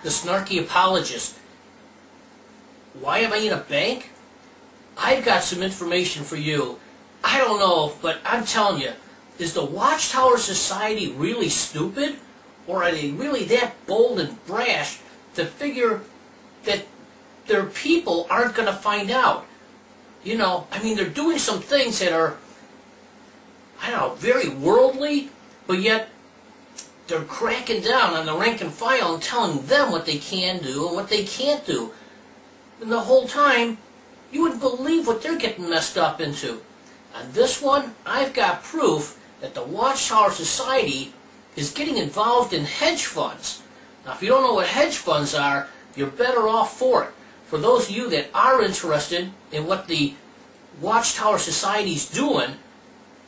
the snarky apologist. Why am I in a bank? I've got some information for you. I don't know, but I'm telling you, is the Watchtower Society really stupid? Or are they really that bold and brash to figure that their people aren't going to find out? You know, I mean, they're doing some things that are, I don't know, very worldly, but yet they're cracking down on the rank and file and telling them what they can do and what they can't do. And the whole time, you wouldn't believe what they're getting messed up into. On this one, I've got proof that the Watchtower Society is getting involved in hedge funds. Now, if you don't know what hedge funds are, you're better off for it. For those of you that are interested in what the Watchtower Society is doing,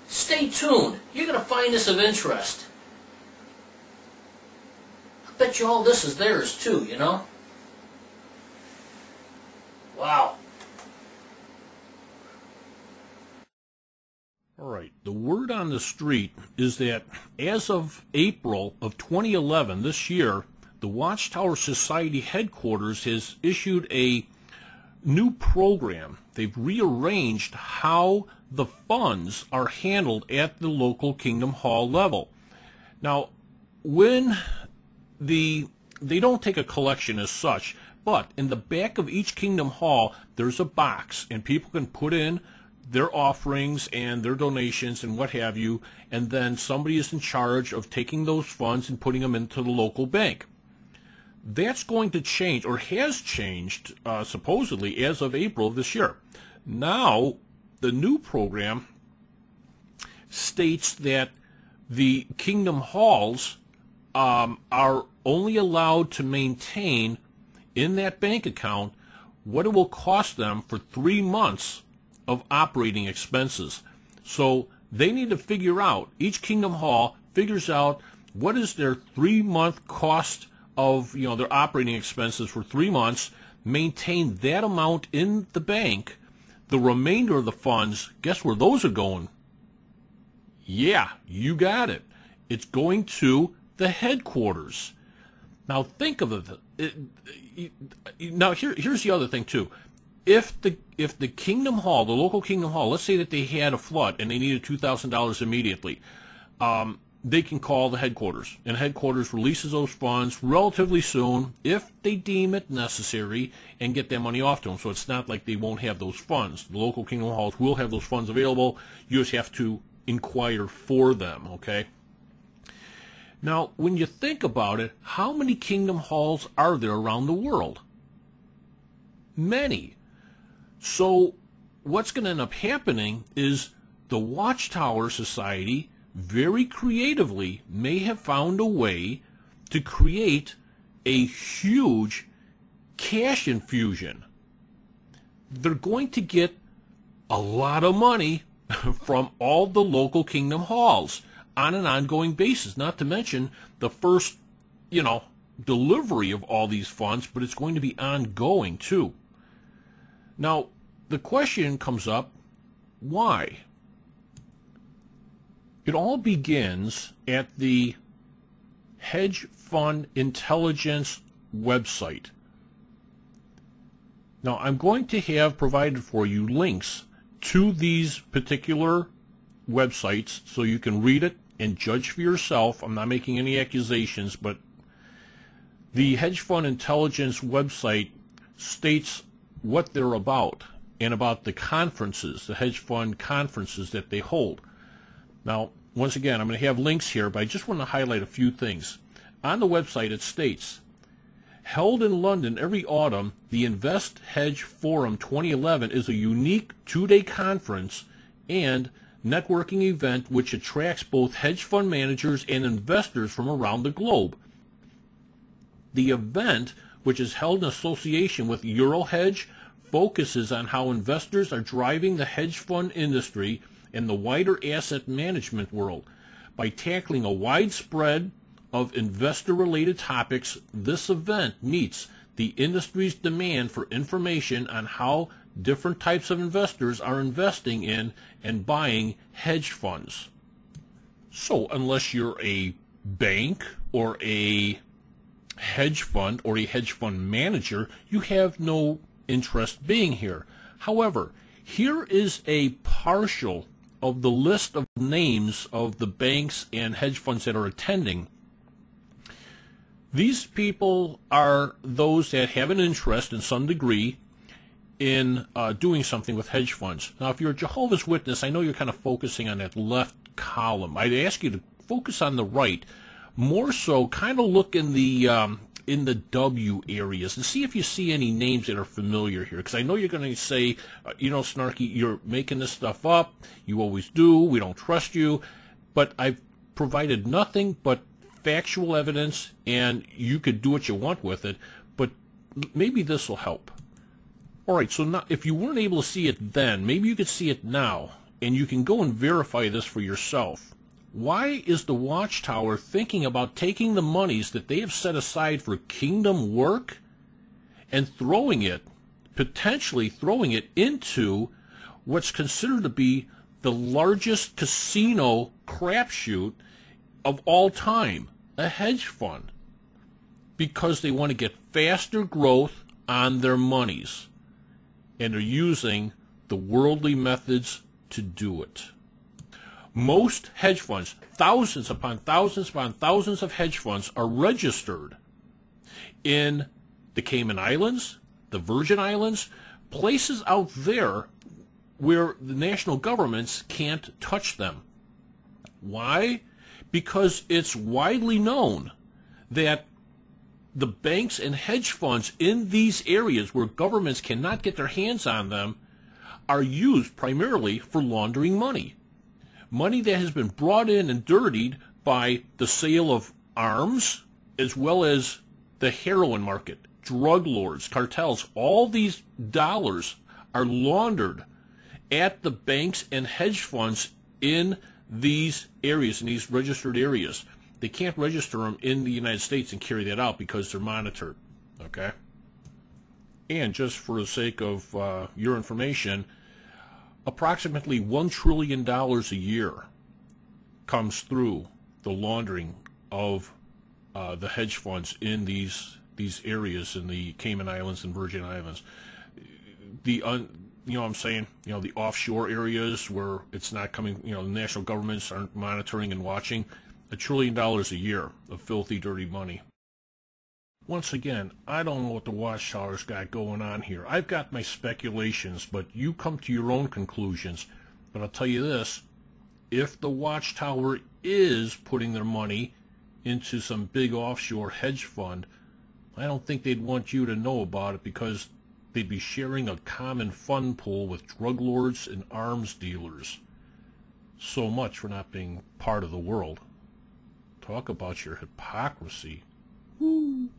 stay tuned. You're going to find this of interest. I bet you all this is theirs too, you know? Wow. All right, the word on the street is that as of April of 2011, this year, the Watchtower Society headquarters has issued a new program. They've rearranged how the funds are handled at the local Kingdom Hall level. Now, when they don't take a collection as such, but in the back of each Kingdom Hall, there's a box, and people can put in their offerings and their donations and what have you, and then somebody is in charge of taking those funds and putting them into the local bank. That's going to change, or has changed, supposedly, as of April of this year. Now, the new program states that the Kingdom Halls are only allowed to maintain in that bank account what it will cost them for 3 months of operating expenses. So they need to figure out, each Kingdom Hall figures out what is their 3-month cost of their operating expenses for 3 months, maintain that amount in the bank. The remainder of the funds, guess where those are going? Yeah, you got it. It's going to the headquarters. Now think of it. Now here's the other thing too. If the Kingdom Hall, the local Kingdom Hall, let's say that they had a flood and they needed $2,000 immediately, they can call the headquarters, and headquarters releases those funds relatively soon if they deem it necessary and get that money off to them. So it's not like they won't have those funds. The local Kingdom Halls will have those funds available. You just have to inquire for them, okay? Now, when you think about it, how many Kingdom Halls are there around the world? Many. So what's going to end up happening is the Watchtower Society very creatively may have found a way to create a huge cash infusion. They're going to get a lot of money from all the local Kingdom Halls on an ongoing basis, not to mention the first, delivery of all these funds, but it's going to be ongoing too. Now, the question comes up, why? It all begins at the Hedge Fund Intelligence website. Now, I'm going to have provided for you links to these particular websites so you can read it and judge for yourself. I'm not making any accusations, but the Hedge Fund Intelligence website states what they're about and about the conferences, the hedge fund conferences that they hold. Now, once again, I'm going to have links here, but I just want to highlight a few things. On the website, it states, held in London every autumn, the Invest Hedge Forum 2011 is a unique 2-day conference and networking event which attracts both hedge fund managers and investors from around the globe. The event, which is held in association with EuroHedge, focuses on how investors are driving the hedge fund industry and the wider asset management world. By tackling a wide spread of investor-related topics, this event meets the industry's demand for information on how different types of investors are investing in and buying hedge funds. So unless you're a bank or a hedge fund or a hedge fund manager, you have no interest being here. However, here is a partial of the list of names of the banks and hedge funds that are attending. These people are those that have an interest in some degree in doing something with hedge funds. Now, if you're a Jehovah's Witness, I know you're kind of focusing on that left column. I'd ask you to focus on the right. More so, kind of look in the W areas and see if you see any names that are familiar here. Because I know you're going to say, Snarky, you're making this stuff up. You always do. We don't trust you. But I've provided nothing but factual evidence, and you could do what you want with it. But maybe this will help. All right, so now, if you weren't able to see it then, maybe you could see it now, and you can go and verify this for yourself. Why is the Watchtower thinking about taking the monies that they have set aside for kingdom work and potentially throwing it into what's considered to be the largest casino crapshoot of all time, a hedge fund? Because they want to get faster growth on their monies, and are using the worldly methods to do it. Most hedge funds, thousands upon thousands upon thousands of hedge funds, are registered in the Cayman Islands, the Virgin Islands, places out there where the national governments can't touch them. Why? Because it's widely known that the banks and hedge funds in these areas where governments cannot get their hands on them are used primarily for laundering money. Money that has been brought in and dirtied by the sale of arms, as well as the heroin market, drug lords, cartels. All these dollars are laundered at the banks and hedge funds in these areas, in these registered areas. They can't register them in the United States and carry that out because they're monitored, okay? And just for the sake of your information, approximately $1 trillion a year comes through the laundering of the hedge funds in these areas in the Cayman Islands and Virgin Islands. The offshore areas where it's not coming, the national governments aren't monitoring and watching. $1 trillion a year of filthy, dirty money. Once again, I don't know what the Watchtower's got going on here. I've got my speculations, but you come to your own conclusions. But I'll tell you this, if the Watchtower is putting their money into some big offshore hedge fund, I don't think they'd want you to know about it, because they'd be sharing a common fund pool with drug lords and arms dealers. So much for not being part of the world. Talk about your hypocrisy. Woo.